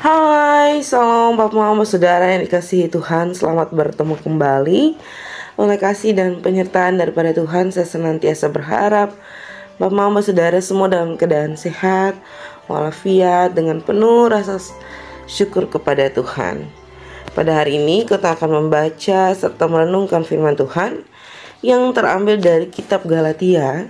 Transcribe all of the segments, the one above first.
Hai, salam Bapak Mama Saudara yang dikasihi Tuhan. Selamat bertemu kembali. Oleh kasih dan penyertaan daripada Tuhan, saya senantiasa berharap Bapak Mama Saudara semua dalam keadaan sehat, walafiat, dengan penuh rasa syukur kepada Tuhan. Pada hari ini kita akan membaca serta merenungkan firman Tuhan yang terambil dari kitab Galatia.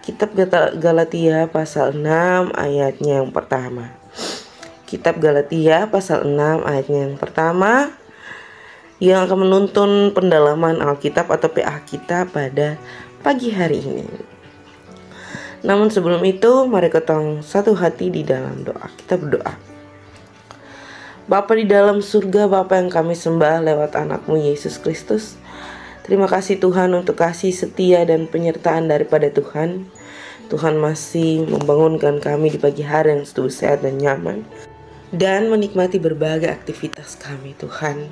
Kitab Galatia pasal 6 ayatnya yang pertama. Kitab Galatia pasal 6 ayatnya yang pertama, yang akan menuntun pendalaman Alkitab atau PA kita pada pagi hari ini. Namun sebelum itu, mari kita satu hati di dalam doa. Kita berdoa. Bapa di dalam surga, Bapa yang kami sembah lewat anakmu Yesus Kristus, terima kasih Tuhan untuk kasih setia dan penyertaan daripada Tuhan. Tuhan masih membangunkan kami di pagi hari yang setuju sehat dan nyaman, dan menikmati berbagai aktivitas kami Tuhan.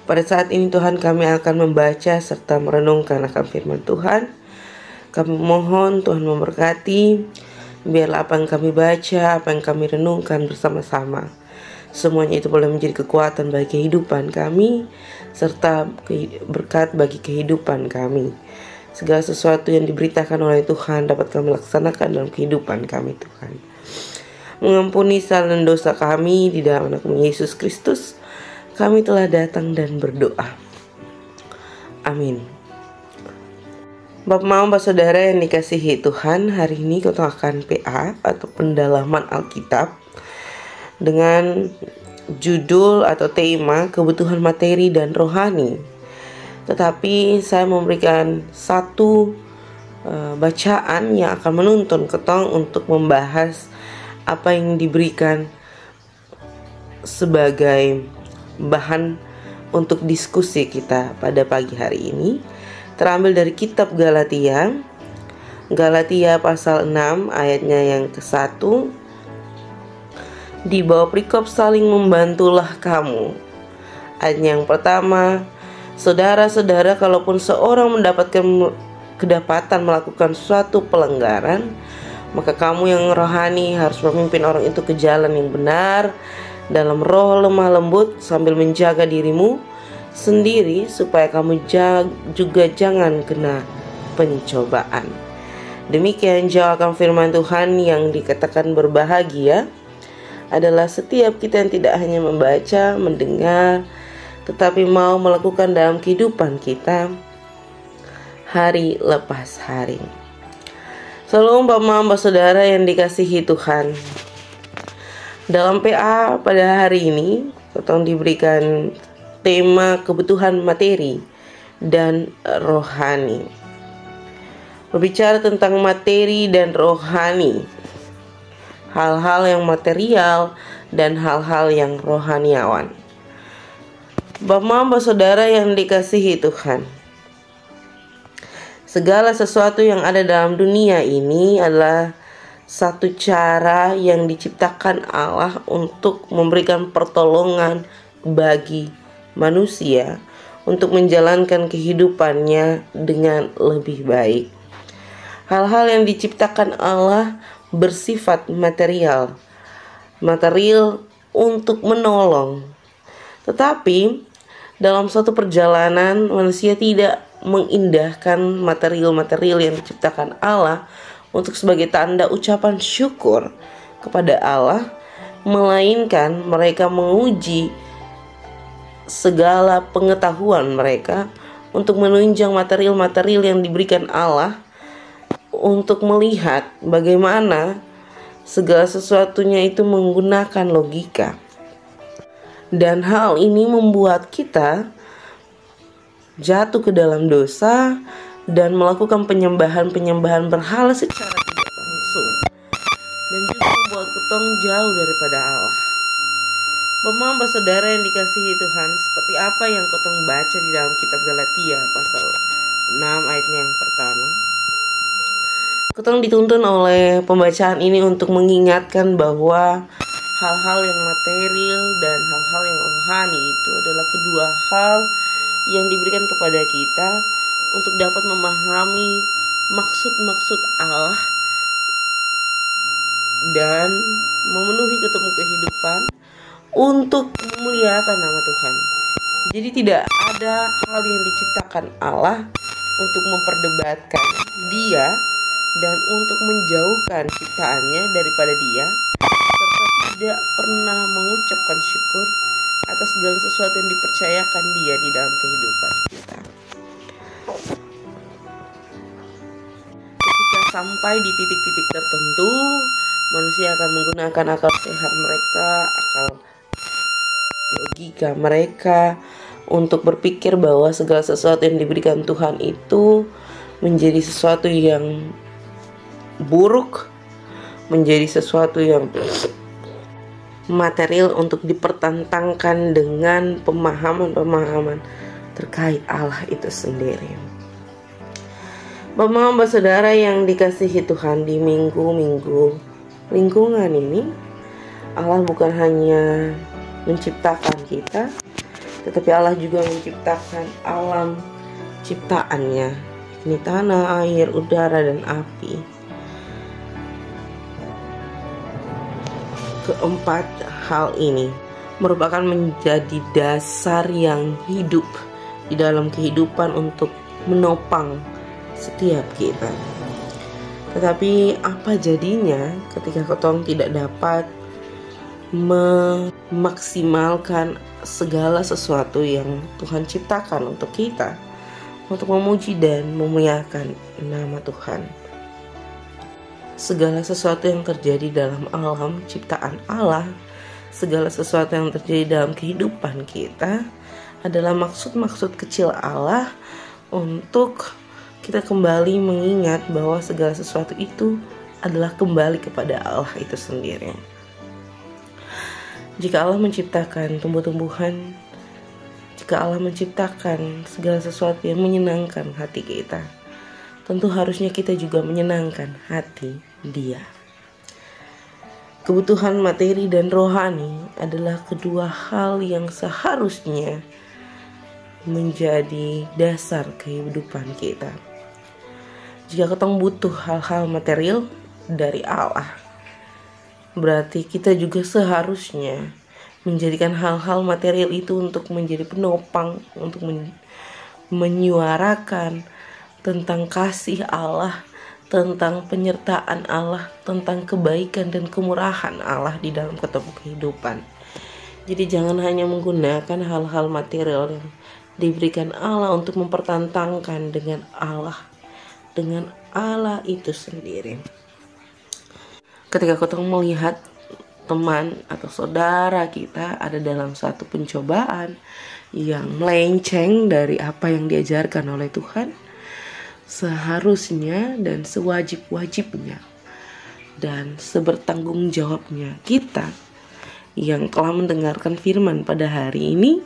Pada saat ini Tuhan, kami akan membaca serta merenungkan akan firman Tuhan. Kami mohon Tuhan memberkati, biarlah apa yang kami baca, apa yang kami renungkan bersama-sama, semuanya itu boleh menjadi kekuatan bagi kehidupan kami, serta berkat bagi kehidupan kami. Segala sesuatu yang diberitakan oleh Tuhan dapat kami laksanakan dalam kehidupan kami Tuhan. Mengampuni salah dan dosa kami di dalam anakmu Yesus Kristus, kami telah datang dan berdoa. Amin. Bapak Mama Saudara yang dikasihi Tuhan, hari ini kita akan PA atau pendalaman Alkitab dengan judul atau tema kebutuhan materi dan rohani. Tetapi saya memberikan satu bacaan yang akan menuntun ketong untuk membahas apa yang diberikan sebagai bahan untuk diskusi kita pada pagi hari ini. Terambil dari kitab Galatia pasal 6 ayatnya yang ke-1. Di bawah perikop saling membantulah kamu. Ayatnya yang pertama, saudara-saudara, kalaupun seorang mendapatkan kedapatan melakukan suatu pelanggaran, maka kamu yang rohani harus memimpin orang itu ke jalan yang benar dalam roh lemah lembut, sambil menjaga dirimu sendiri supaya kamu juga jangan kena pencobaan. Demikian jawaban firman Tuhan yang dikatakan berbahagia adalah setiap kita yang tidak hanya membaca, mendengar, tetapi mau melakukan dalam kehidupan kita hari lepas hari. Salam Bapak Mama Saudara yang dikasihi Tuhan. Dalam PA pada hari ini, kita diberikan tema kebutuhan materi dan rohani. Berbicara tentang materi dan rohani, hal-hal yang material dan hal-hal yang rohaniawan. Bapak Mama Saudara yang dikasihi Tuhan, segala sesuatu yang ada dalam dunia ini adalah satu cara yang diciptakan Allah untuk memberikan pertolongan bagi manusia untuk menjalankan kehidupannya dengan lebih baik. Hal-hal yang diciptakan Allah bersifat material untuk menolong. Tetapi dalam suatu perjalanan, manusia tidak mengindahkan material-material yang diciptakan Allah untuk sebagai tanda ucapan syukur kepada Allah, melainkan mereka menguji segala pengetahuan mereka untuk menunjang material-material yang diberikan Allah, untuk melihat bagaimana segala sesuatunya itu menggunakan logika. Dan hal ini membuat kita jatuh ke dalam dosa dan melakukan penyembahan berhala secara tidak langsung, dan juga membuat ketong jauh daripada Allah. Bapak Saudara yang dikasihi Tuhan, seperti apa yang ketong baca di dalam kitab Galatia pasal 6 ayatnya yang pertama, ketong dituntun oleh pembacaan ini untuk mengingatkan bahwa hal-hal yang material dan hal-hal yang rohani itu adalah kedua hal yang diberikan kepada kita untuk dapat memahami maksud-maksud Allah dan memenuhi ketemu kehidupan untuk memuliakan nama Tuhan. Jadi tidak ada hal yang diciptakan Allah untuk memperdebatkan Dia dan untuk menjauhkan ciptaannya daripada Dia, serta tidak pernah mengucapkan syukur atas segala sesuatu yang dipercayakan Dia di dalam kehidupan kita. Ketika sampai di titik-titik tertentu, manusia akan menggunakan akal sehat mereka, akal logika mereka untuk berpikir bahwa segala sesuatu yang diberikan Tuhan itu menjadi sesuatu yang buruk, menjadi sesuatu yang material untuk dipertentangkan dengan pemahaman-pemahaman terkait Allah itu sendiri. Bapak-bapak saudara yang dikasihi Tuhan, di minggu-minggu lingkungan ini, Allah bukan hanya menciptakan kita, tetapi Allah juga menciptakan alam ciptaannya, ini tanah, air, udara, dan api. Keempat hal ini merupakan menjadi dasar yang hidup di dalam kehidupan untuk menopang setiap kita. Tetapi apa jadinya ketika ketong tidak dapat memaksimalkan segala sesuatu yang Tuhan ciptakan untuk kita, untuk memuji dan memuliakan nama Tuhan? Segala sesuatu yang terjadi dalam alam ciptaan Allah, segala sesuatu yang terjadi dalam kehidupan kita adalah maksud-maksud kecil Allah untuk kita kembali mengingat bahwa segala sesuatu itu adalah kembali kepada Allah itu sendiri. Jika Allah menciptakan tumbuh-tumbuhan, jika Allah menciptakan segala sesuatu yang menyenangkan hati kita, tentu harusnya kita juga menyenangkan hati Dia. Kebutuhan materi dan rohani adalah kedua hal yang seharusnya menjadi dasar kehidupan kita. Jika kita butuh hal-hal material dari Allah, berarti kita juga seharusnya menjadikan hal-hal material itu untuk menjadi penopang, untuk menyuarakan tentang kasih Allah, tentang penyertaan Allah, tentang kebaikan dan kemurahan Allah di dalam kehidupan. Jadi jangan hanya menggunakan hal-hal material yang diberikan Allah untuk mempertentangkan dengan Allah itu sendiri. Ketika kita melihat teman atau saudara kita ada dalam suatu pencobaan yang melenceng dari apa yang diajarkan oleh Tuhan, seharusnya dan sewajib-wajibnya dan sebertanggung jawabnya kita yang telah mendengarkan firman pada hari ini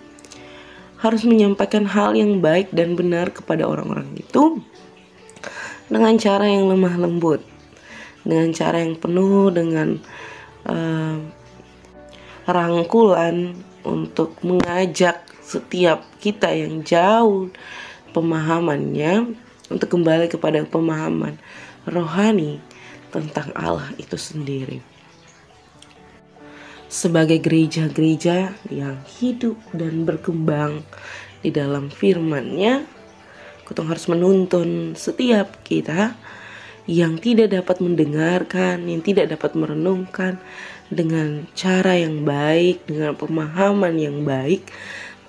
harus menyampaikan hal yang baik dan benar kepada orang-orang itu dengan cara yang lemah lembut, dengan cara yang penuh dengan rangkulan untuk mengajak setiap kita yang jauh pemahamannya untuk kembali kepada pemahaman rohani tentang Allah itu sendiri. Sebagai gereja-gereja yang hidup dan berkembang di dalam firman-Nya, kita harus menuntun setiap kita yang tidak dapat mendengarkan, yang tidak dapat merenungkan dengan cara yang baik, dengan pemahaman yang baik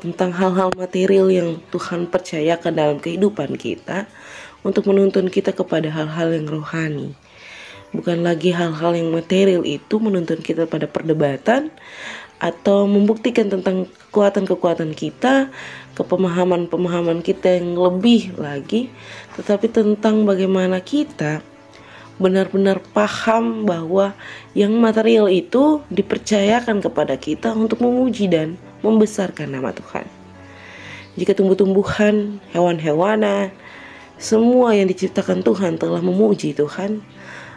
tentang hal-hal material yang Tuhan percayakan dalam kehidupan kita, untuk menuntun kita kepada hal-hal yang rohani. Bukan lagi hal-hal yang material itu menuntun kita pada perdebatan atau membuktikan tentang kekuatan-kekuatan kita, kepemahaman-pemahaman kita yang lebih lagi, tetapi tentang bagaimana kita benar-benar paham bahwa yang material itu dipercayakan kepada kita untuk memuji dan membesarkan nama Tuhan. Jika tumbuh-tumbuhan, hewan-hewanan, semua yang diciptakan Tuhan telah memuji Tuhan,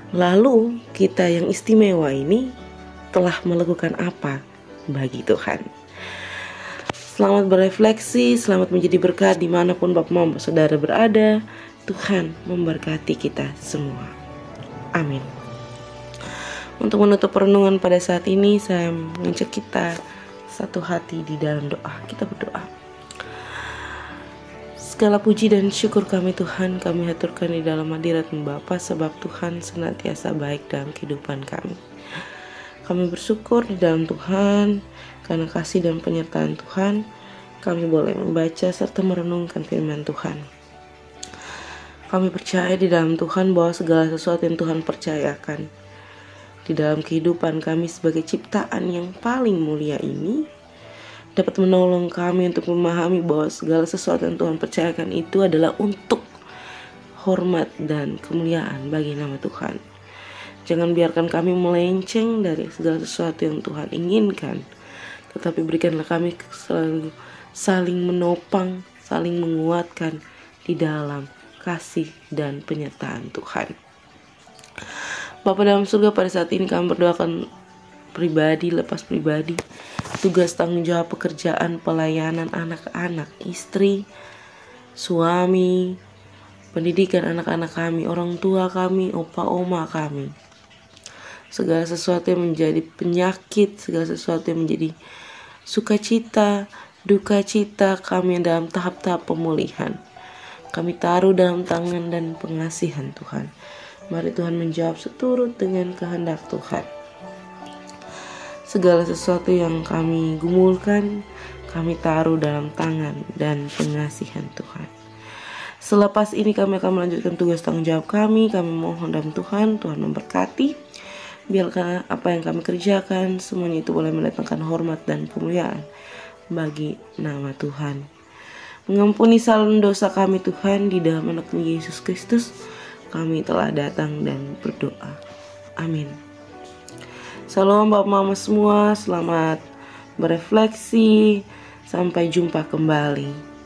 lalu kita yang istimewa ini telah melakukan apa bagi Tuhan? Selamat berefleksi, selamat menjadi berkat dimanapun Bapak Mama Saudara berada. Tuhan memberkati kita semua. Amin. Untuk menutup renungan pada saat ini, saya mengajak kita satu hati di dalam doa. Kita berdoa. Segala puji dan syukur kami Tuhan, kami haturkan di dalam hadirat-Mu Bapa, sebab Tuhan senantiasa baik dalam kehidupan kami. Kami bersyukur di dalam Tuhan, karena kasih dan penyertaan Tuhan, kami boleh membaca serta merenungkan firman Tuhan. Kami percaya di dalam Tuhan bahwa segala sesuatu yang Tuhan percayakan di dalam kehidupan kami sebagai ciptaan yang paling mulia ini dapat menolong kami untuk memahami bahwa segala sesuatu yang Tuhan percayakan itu adalah untuk hormat dan kemuliaan bagi nama Tuhan. Jangan biarkan kami melenceng dari segala sesuatu yang Tuhan inginkan, tetapi berikanlah kami selalu saling menopang, saling menguatkan di dalam kasih dan penyertaan Tuhan. Bapa dalam surga, pada saat ini kami berdoakan pribadi lepas pribadi, tugas tanggung jawab pekerjaan, pelayanan anak-anak, istri, suami, pendidikan anak-anak kami, orang tua kami, opa oma kami. Segala sesuatu yang menjadi penyakit, segala sesuatu yang menjadi sukacita, duka cita kami dalam tahap-tahap pemulihan, kami taruh dalam tangan dan pengasihan Tuhan. Mari Tuhan menjawab seturut dengan kehendak Tuhan. Segala sesuatu yang kami gumulkan, kami taruh dalam tangan dan pengasihan Tuhan. Selepas ini kami akan melanjutkan tugas tanggung jawab kami. Kami mohon dalam Tuhan memberkati. Biarkan apa yang kami kerjakan, semuanya itu boleh mendatangkan hormat dan kemuliaan bagi nama Tuhan. Mengampuni salah dosa kami Tuhan, di dalam anak-Mu Yesus Kristus kami telah datang dan berdoa. Amin. Salam Bapak Mama semua, selamat berefleksi, sampai jumpa kembali.